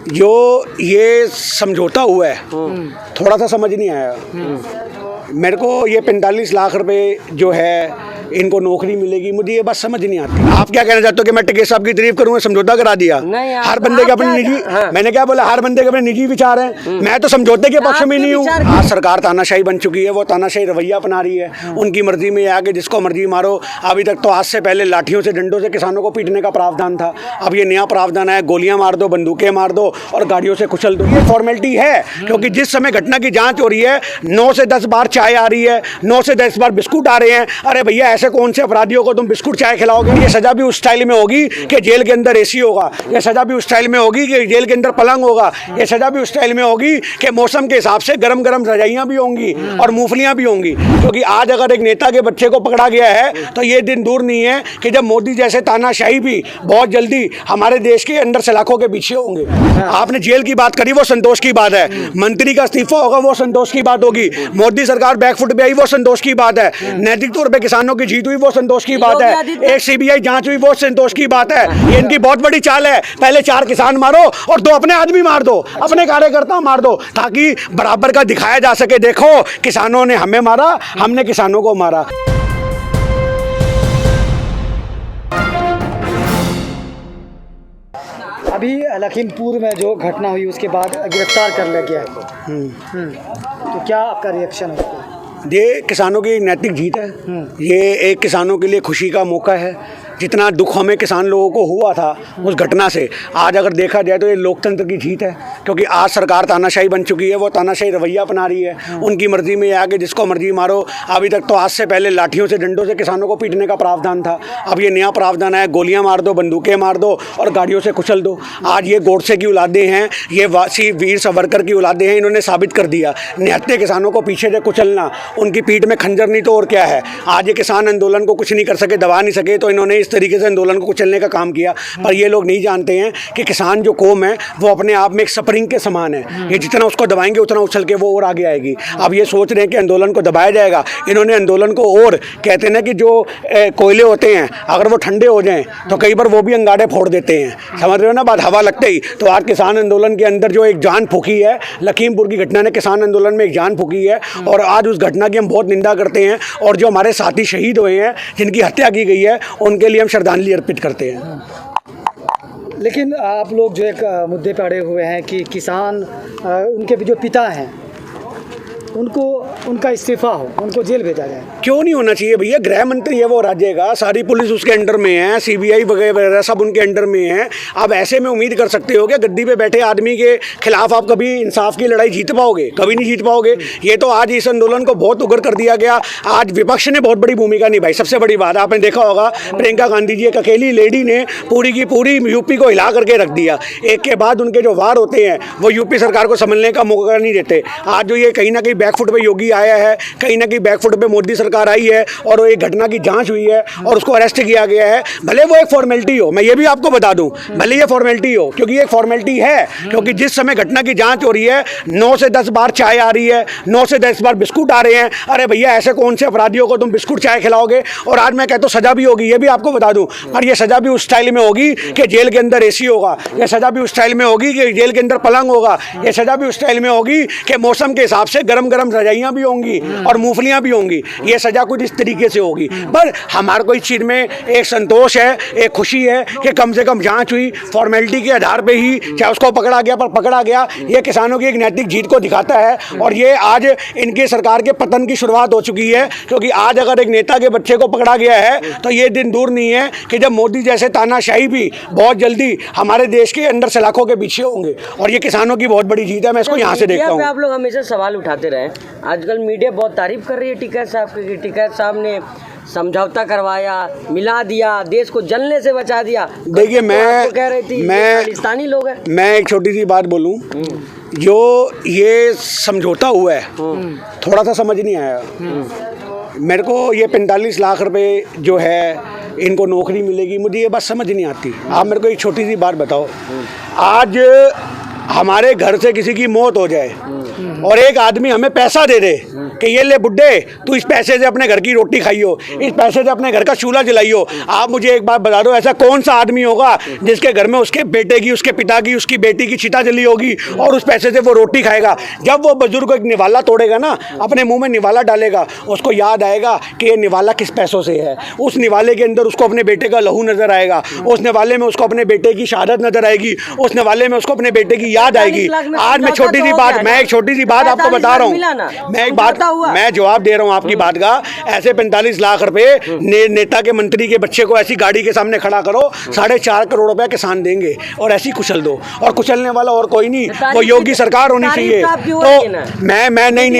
जो ये समझौता हुआ है थोड़ा सा समझ नहीं आया मेरे को। ये 45 लाख रुपए जो है इनको नौकरी मिलेगी, मुझे ये बात समझ नहीं आती। आप क्या कहना चाहते हो कि मैं टिकैत साहब की तारीफ करूंगा, समझौता करा दिया? हर बंदे के अपने निजी मैंने क्या बोला, हर बंदे के अपने निजी विचार हैं। मैं तो समझौते के पक्ष में नहीं हूँ। आज सरकार तानाशाही बन चुकी है, वो तानाशाही रवैया अपना रही है। उनकी मर्जी में आगे जिसको मर्जी मारो। अभी तक तो आज से पहले लाठियों से डंडों से किसानों को पीटने का प्रावधान था, अब ये नया प्रावधान है, गोलियां मार दो, बंदूकें मार दो और गाड़ियों से कुचल दो। ये फॉर्मेलिटी है, क्योंकि जिस समय घटना की जांच हो रही है 9 से 10 बार चाय आ रही है, 9 से 10 बार बिस्कुट आ रहे हैं। अरे भैया, ऐसे कौन से अपराधियों को तुम बिस्कुट चाय खिलाओगे? ये सजा भी उस स्टाइल में होगी कि जेल के अंदर एसी होगा, ये सजा भी उस स्टाइल में होगी कि जेल के अंदर पलंग होगा, ये सजा भी उस स्टाइल में होगी कि मौसम के हिसाब से गरम गरम रजाइयां भी होंगी और मूंगफलियां भी होंगी। क्योंकि आज अगर एक नेता के बच्चे को पकड़ा गया है तो ये दिन दूर नहीं है कि जब मोदी जैसे तानाशाही भी बहुत जल्दी हमारे देश के अंदर सलाखों के पीछे होंगे। आपने जेल की बात करी, वो संतोष की बात है। मंत्री का इस्तीफा होगा, वो संतोष की बात होगी। मोदी सरकार बैकफुट पे आई, वो संतोष की बात है। नैतिक तौर पे किसानों की जीत हुई, वो संतोष की बात है। एक सीबीआई जांच हुई, वो संतोष की बात है। ये इनकी बहुत बड़ी चाल है, पहले 4 किसान मारो और 2 अपने आदमी मार दो, अपने कार्यकर्ता मार दो, ताकि बराबर का दिखाया जा सके, देखो किसानों ने हमें मारा, हमने किसानों को मारा। अभी लखीमपुर में जो घटना हुई उसके बाद गिरफ्तार कर लिया गया है, तो क्या आपका रिएक्शन है? ये किसानों की नैतिक जीत है। ये एक किसानों के लिए खुशी का मौका है। जितना दुख हमें किसान लोगों को हुआ था उस घटना से, आज अगर देखा जाए तो ये लोकतंत्र की जीत है। क्योंकि आज सरकार तानाशाही बन चुकी है, वो तानाशाही रवैया अपना रही है। उनकी मर्जी में आगे जिसको मर्जी मारो। अभी तक तो आज से पहले लाठियों से डंडों से किसानों को पीटने का प्रावधान था, अब ये नया प्रावधान है, गोलियां मार दो, बंदूकें मार दो और गाड़ियों से कुचल दो। आज ये गोडसे की औलादें हैं, ये वासी वीर सावरकर की औलादें हैं। इन्होंने साबित कर दिया, निहत्थे किसानों को पीछे से कुचलना, उनकी पीठ में खंजर नहीं तो और क्या है। आज ये किसान आंदोलन को कुछ नहीं कर सके, दबा नहीं सके, तो इन्होंने इस तरीके से आंदोलन को कुचलने का काम किया। पर ये लोग नहीं जानते हैं कि किसान जो कौम है वो अपने आप में एक स्प्रिंग के समान है। ये जितना उसको दबाएंगे उतना उछल के वो और आगे आएगी। अब ये सोच रहे हैं कि आंदोलन को दबाया जाएगा। इन्होंने आंदोलन को, और कहते हैं ना कि जो कोयले होते हैं अगर वो ठंडे हो जाएं तो कई बार वो भी अंगारे फोड़ देते हैं, समझ रहे हो ना बात, हवा लगते ही। तो आज किसान आंदोलन के अंदर जो एक जान फूकी है, लखीमपुर की घटना ने किसान आंदोलन में एक जान फूकी है, और आज उस घटना की हम बहुत निंदा करते हैं। और जो हमारे साथी शहीद हुए हैं, जिनकी हत्या की गई है, उनके लिए हम श्रद्धांजलि अर्पित करते हैं। लेकिन आप लोग जो एक मुद्दे पे अड़े हुए हैं कि किसान उनके जो पिता हैं उनको उनका इस्तीफा हो, उनको जेल भेजा जाए। क्यों नहीं होना चाहिए भैया? गृह मंत्री है वो राज्य का, सारी पुलिस उसके अंडर में है, सीबीआई वगैरह सब उनके अंडर में है। अब ऐसे में उम्मीद कर सकते हो कि गद्दी पे बैठे आदमी के खिलाफ आप कभी इंसाफ की लड़ाई जीत पाओगे? कभी नहीं जीत पाओगे। ये तो आज इस आंदोलन को बहुत उग्र कर दिया गया। आज विपक्ष ने बहुत बड़ी भूमिका निभाई। सबसे बड़ी बात आपने देखा होगा, प्रियंका गांधी जी एक अकेली लेडी ने पूरी की पूरी यूपी को हिला करके रख दिया। एक के बाद उनके जो वार होते हैं वो यूपी सरकार को संभलने का मौका नहीं देते। आज जो ये कहीं ना कहीं बैकफुट पे योगी आया है, कहीं ना कहीं बैकफुट पे मोदी सरकार आई है, और वो एक घटना की जांच हुई है और उसको अरेस्ट किया गया है। भले वो एक फॉर्मेलिटी हो, मैं ये भी आपको बता दूं, भले ये फॉर्मेलिटी हो, क्योंकि ये फॉर्मेलिटी है। क्योंकि जिस समय घटना की जांच हो रही है 9 से 10 बार चाय आ रही है, 9 से 10 बार बिस्कुट आ रहे हैं। अरे भैया, ऐसे कौन से अपराधियों को तुम बिस्कुट चाय खिलाओगे? और आज मैं कहता हूँ सजा भी होगी, ये भी आपको बता दूं। पर ये सजा भी उस स्टाइल में होगी कि जेल के अंदर एसी होगा, ये सजा भी उस स्टाइल में होगी कि जेल के अंदर पलंग होगा, ये सजा भी उस स्टाइल में होगी कि मौसम के हिसाब से गरम गरम रजाइयां भी होंगी और मूंगफलियां भी होंगी। ये सजा कुछ इस तरीके से होगी। पर हमारे को इस चीज़ में एक संतोष है, एक खुशी है कि कम से कम जांच हुई, फॉर्मेलिटी के आधार पे ही, चाहे उसको पकड़ा गया पर पकड़ा गया। ये किसानों की एक नैतिक जीत को दिखाता है। और ये आज इनकी सरकार के पतन की शुरुआत हो चुकी है। क्योंकि आज अगर एक नेता के बच्चे को पकड़ा गया है तो ये दिन दूर नहीं है कि जब मोदी जैसे तानाशाही भी बहुत जल्दी हमारे देश के अंदर सलाखों के पीछे होंगे। और ये किसानों की बहुत बड़ी जीत है। मैं इसको यहाँ से देखता हूँ। आप लोग हमेशा सवाल उठाते रहे, आजकल मीडिया बहुत तारीफ कर रही है टिकैत साहब की। टिकैत साहब ने समझौता करवाया, मिला दिया, देश को जलने से बचा दिया। देखिए, मैं कह रही थी खालिस्तानी लोग हैं। मैं एक छोटी सी बात बोलूं, जो ये समझौता हुआ है थोड़ा सा समझ नहीं आया मेरे को। ये 45 लाख रुपए जो है इनको नौकरी मिलेगी, मुझे ये बात समझ नहीं आती। आप मेरे को एक छोटी सी बात बताओ, आज हमारे घर से किसी की मौत हो जाए और एक आदमी हमें पैसा दे दे कि ये ले बुड्ढे, तू इस पैसे से अपने घर की रोटी खाइयो, इस पैसे से अपने घर का चूल्हा जलाइयो। आप मुझे एक बात बता दो, ऐसा कौन सा आदमी होगा जिसके घर में उसके बेटे की, उसके पिता की, उसकी बेटी की चिता जली होगी और उस पैसे से वो रोटी खाएगा? जब वो बुजुर्ग एक निवाला तोड़ेगा ना, अपने मुंह में निवाला डालेगा, उसको याद आएगा कि ये निवाला किस पैसों से है। उस निवाले के अंदर उसको अपने बेटे का लहू नजर आएगा, उस निवाले में उसको अपने बेटे की शहादत नजर आएगी, उस निवाले में उसको अपने बेटे की याद आएगी। आज मैं छोटी सी बात, मैं एक छोटी सी बात आपको बता रहा हूँ, मैं एक बात, मैं जवाब दे रहा हूँ आपकी बात का। ऐसे 45 लाख रुपए नेता के, मंत्री के बच्चे को ऐसी गाड़ी के सामने खड़ा करो, 4.5 करोड़ रुपया किसान देंगे और ऐसी कुचल दो, और कुचलने वाला और कोई नहीं, वो योगी सरकार होनी चाहिए। तो मैं नहीं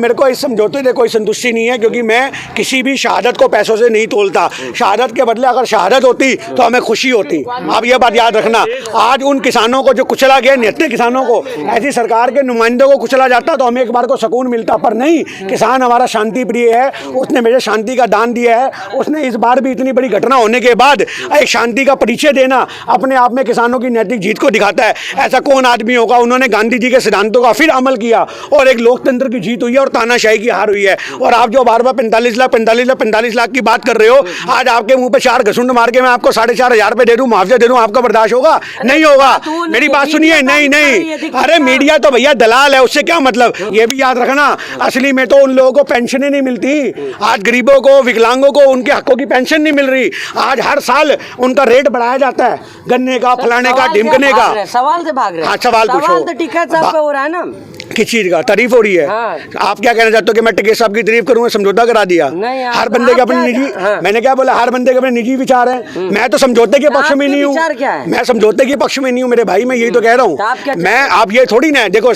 मेरे को इस समझौते से कोई संतुष्टि नहीं है, क्योंकि मैं किसी भी शहादत को पैसों से नहीं तोलता। शहादत के बदले अगर शहादत होती तो हमें खुशी होती। आप ये बात याद रखना, आज उन किसानों को जो कुचला गया, निहत्थे किसानों को, ऐसी सरकार के नुमाइंदों को कुचला जाता तो हमें एक बार को सुकून मिलता, पर नहीं। किसान हमारा शांति प्रिय है, उसने मुझे शांति का दान दिया है। उसने इस बार भी इतनी बड़ी घटना होने के बाद एक शांति का परिचय देना अपने आप में किसानों की नैतिक जीत को दिखाता है। ऐसा कौन आदमी होगा, उन्होंने गांधी जी के सिद्धांतों का फिर अमल किया और एक लोकतंत्र की जीत हुई है और तानाशाही की हार हुई है। और आप जो बार बार 45 लाख की बात कर रहे हो, आज आपके मुंह पे 4 घसुंड मार के मैं आपको 4,500 रुपए दे दूं, मुआवजा दे दूं, आपका बर्दाश्त होगा? नहीं होगा। मेरी बात सुनिए, नहीं। अरे मीडिया तो भैया दलाल है, उससे क्या मतलब। ये भी याद रखना, असली में तो उन लोगों को पेंशनें नहीं मिलती। आज गरीबों को, विकलांगों को उनके हकों की पेंशन नहीं मिल रही। आज हर साल उनका रेट बढ़ाया जाता है, गन्ने का, फलाने का, ढिमकने का। सवाल से भाग रहे हैं। हाँ, सवाल पूछो। तो टिकैत साहब पे हो रहा है ना, किस चीज का तारीफ हो रही है? हाँ। आप क्या कहना चाहते हो कि मैं टिकैत साहब की तारीफ करूंगा? समझौता करा दिया। हर बंदे के अपने निजी, मैंने क्या बोला, हर बंदे के अपने निजी विचार हैं। मैं तो समझौते के पक्ष में नहीं हूँ, मैं समझौते के पक्ष में नहीं हूँ मेरे भाई, मैं यही तो कह रहा हूँ। मैं, आप ये थोड़ी ना, देखो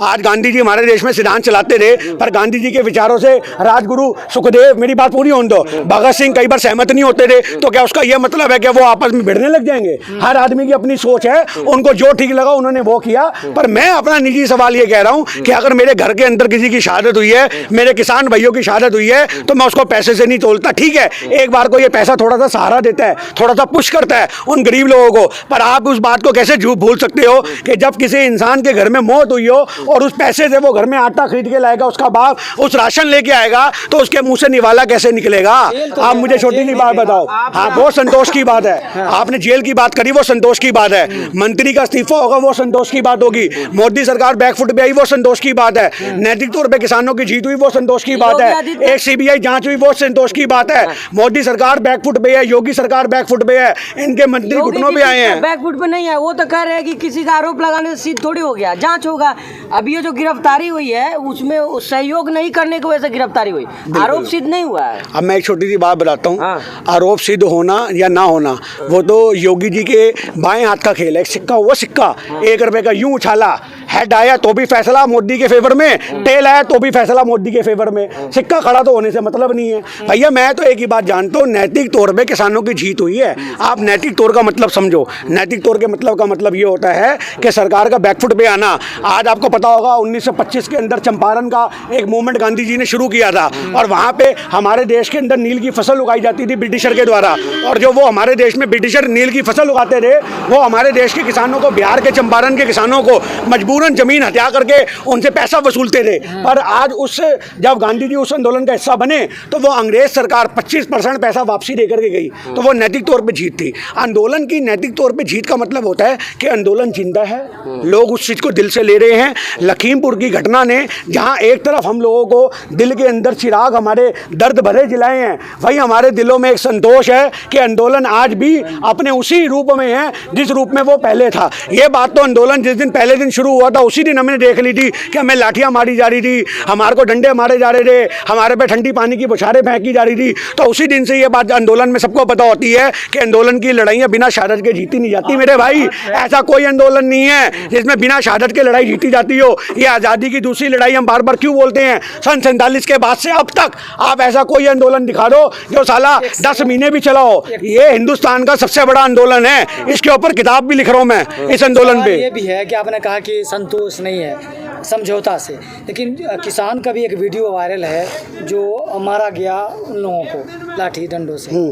आज गांधी जी हमारे देश में सिद्धांत चलाते थे, पर गांधी जी के विचारों से राजगुरु सुखदेव, मेरी बात पूरी होने दो, भगत सिंह कई बार सहमत नहीं होते थे, तो क्या उसका यह मतलब है कि वो आपस में भिड़ने लग जाएंगे? हर आदमी की अपनी सोच है, उनको जो ठीक लगा उन्होंने वो किया। पर मैं अपना निजी सवाल ये कह रहा हूँ कि अगर मेरे घर के अंदर किसी की शहादत हुई है, मेरे किसान भाइयों की शहादत हुई है, तो मैं उसको पैसे से नहीं तोलता। ठीक है, एक बार को ये पैसा थोड़ा सा सहारा देता है, थोड़ा सा पुश करता है उन गरीब लोगों को, पर आप उस बात को कैसे झूठ भूल सकते हो कि जब किसी इंसान के घर में मौत हुई हो और उस पैसे से वो घर में आटा खरीद के लाएगा, उसका बाप उस राशन लेके आएगा, तो उसके मुंह से निवाला कैसे निकलेगा? आप मुझे छोटी सी बात बताओ। हाँ, वो संतोष की बात है। आपने जेल की बात करी, वो संतोष की बात है। मंत्री का इस्तीफा होगा, वो संतोष की बात होगी। मोदी सरकार बैकफुट पे आई, वो संतोष की बात है। नैतिक तौर पे किसानों की जीत हुई, वो संतोष की बात है। एक सीबीआई जांच हुई, वो संतोष की बात है। मोदी सरकार बैकफुट पे है, योगी सरकार बैकफुट पे है, इनके मंत्री घुटनों पे आए हैं। बैकफुट पे नहीं है, वो तो कह रहे हैं कि किसी का आरोप लगाने से सिद्ध थोड़ी हो गया, जांच होगा। अभी ये जो गिरफ्तारी हुई है, उसमें सहयोग नहीं करने की वजह से गिरफ्तारी हुई, आरोप सिद्ध नहीं हुआ है। अब मैं एक छोटी सी बात बताता हूँ। हाँ। आरोप सिद्ध होना या ना होना, वो तो योगी जी के बाएं हाथ का खेल है। सिक्का हुआ सिक्का, 1 रुपए का यूं उछाला, हेड आया तो भी फैसला मोदी के फेवर में, टेल आया तो भी फैसला मोदी के फेवर में। सिक्का खड़ा तो होने से मतलब नहीं है भैया। मैं तो एक ही बात जानता हूँ, नैतिक तौर पे किसानों की जीत हुई है। आप नैतिक तौर का मतलब समझो। नैतिक तौर के मतलब का मतलब ये होता है कि सरकार का बैकफुट पे आना। आज आपको पता होगा 1925 के अंदर चंपारण का एक मूवमेंट गांधी जी ने शुरू किया था, और वहाँ पे हमारे देश के अंदर नील की फसल उगाई जाती थी ब्रिटिशर के द्वारा, और जो वो हमारे देश में ब्रिटिशर नील की फसल उगाते थे, वो हमारे देश के किसानों को, बिहार के चंपारण के किसानों को मजबूरन जमीन हत्या करके उनसे पैसा वसूलते थे। पर आज उस, जब गांधी जी उस आंदोलन का हिस्सा बने, तो वो अंग्रेज सरकार 25% पैसा वापसी देकर के गई, तो वो नैतिक तौर पे जीत थी। आंदोलन की नैतिक तौर पे जीत का मतलब होता है कि आंदोलन जिंदा है, लोग उस चीज को दिल से ले रहे हैं। लखीमपुर की घटना ने, जहां एक तरफ हम लोगों को दिल के अंदर चिराग हमारे दर्द भरे जलाए हैं, वहीं हमारे दिलों में एक संतोष है कि आंदोलन आज भी अपने उसी रूप में है जिस रूप में वो पहले था। ये बात तो आंदोलन जिस दिन पहले दिन शुरू हुआ था, उसी दिन हमने देख ली थी कि हमें लाठियां मारी जा रही थी, हमारे को डंडे मारे जा रहे थे, हमारे पे ठंडी पानी की बौछारें फेंकी जा रही थी। तो उसी दिन से ये बात आंदोलन में सबको पता होती है कि आंदोलन की लड़ाइयाँ बिना शहादत के जीती नहीं जाती मेरे भाई। ऐसा कोई आंदोलन नहीं है जिसमें बिना शहादत के लड़ाई जीती जाती हो। ये आज़ादी की दूसरी लड़ाई हम बार बार क्यों बोलते हैं? सन 47 के बाद से अब तक आप ऐसा कोई आंदोलन दिखा दो जो साला 10 महीने भी चला हो। ये हिंदुस्तान का सबसे बड़ा आंदोलन है, इसके ऊपर किताब भी लिख रहा हूँ मैं इस आंदोलन पे। ये भी है कि आपने कहा कि संतोष नहीं है समझौता से, लेकिन किसान का भी एक वीडियो वायरल है जो मारा गया उन लोगों को लाठी डंडों से।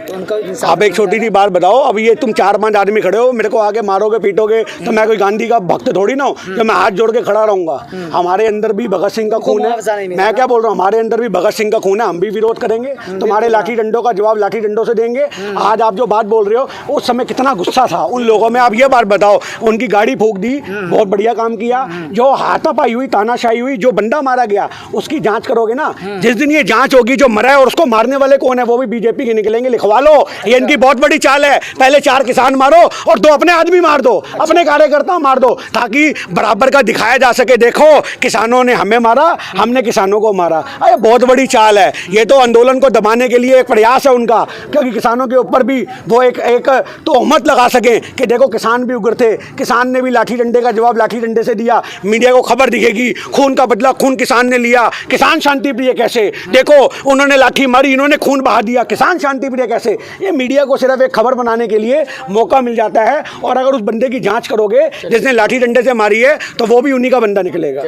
तो उनका इंसाफ आप एक छोटी सी बात बताओ, अब ये तुम 4-5 आदमी खड़े हो, मेरे को आगे मारोगे पीटोगे तो मैं कोई गांधी का भक्त थोड़ी ना हूँ जो मैं हाथ जोड़ के खड़ा रहूंगा। हमारे अंदर भी भगत सिंह का खून मुआवजा नहीं है। मिलेगा। मैं क्या बोल रहा हूँ, हमारे अंदर भी भगत सिंह का खून है, हम भी विरोध करेंगे। तुम्हारे लाठी डंडों का जवाब लाठी डंडों से देंगे। आज आप जो बात बोल रहे हो, उस समय कितना गुस्सा था उन लोगों में। आप ये बात बताओ, उनकी गाड़ी फूंक दी, बहुत बढ़िया काम किया। जो हाथापाई हुई, तानाशाही हुई, जो बंदा मारा गया उसकी जांच करोगे ना, जिस दिन ये जांच होगी जो मरा है और उसको मारने वाले कौन है वो भी बीजेपी के निकलेंगे। लिखवा लो, ये इनकी बहुत बड़ी चाल है। पहले 4 किसान मारो और 2 अपने आदमी मार दो, अपने कार्यकर्ता मार दो, ताकि बराबर का दिखाया जा सके, देखो किसानों ने हमें मारा, हमने किसानों को मारा। अरे बहुत बड़ी चाल है ये तो। आंदोलन को दबाने के लिए एक प्रयास है उनका, क्योंकि किसानों के ऊपर भी वो एक तोहमत लगा सके कि देखो किसान भी उग्र थे, किसान ने भी लाठी डंडे का जवाब लाठी डंडे से दिया। मीडिया को खबर दिखेगी, खून का बदला खून किसान ने लिया। किसान शांति प्रिय कैसे, देखो उन्होंने लाठी मारी, इन्होंने खून बहा दिया, किसान शांति प्रिय कैसे। ये मीडिया को सिर्फ एक खबर बनाने के लिए मौका मिल जाता है। और अगर उस बंदे की जांच करोगे जिसने लाठी डंडे से मारी है तो वो भी उन्हीं का बंदा निकलेगा।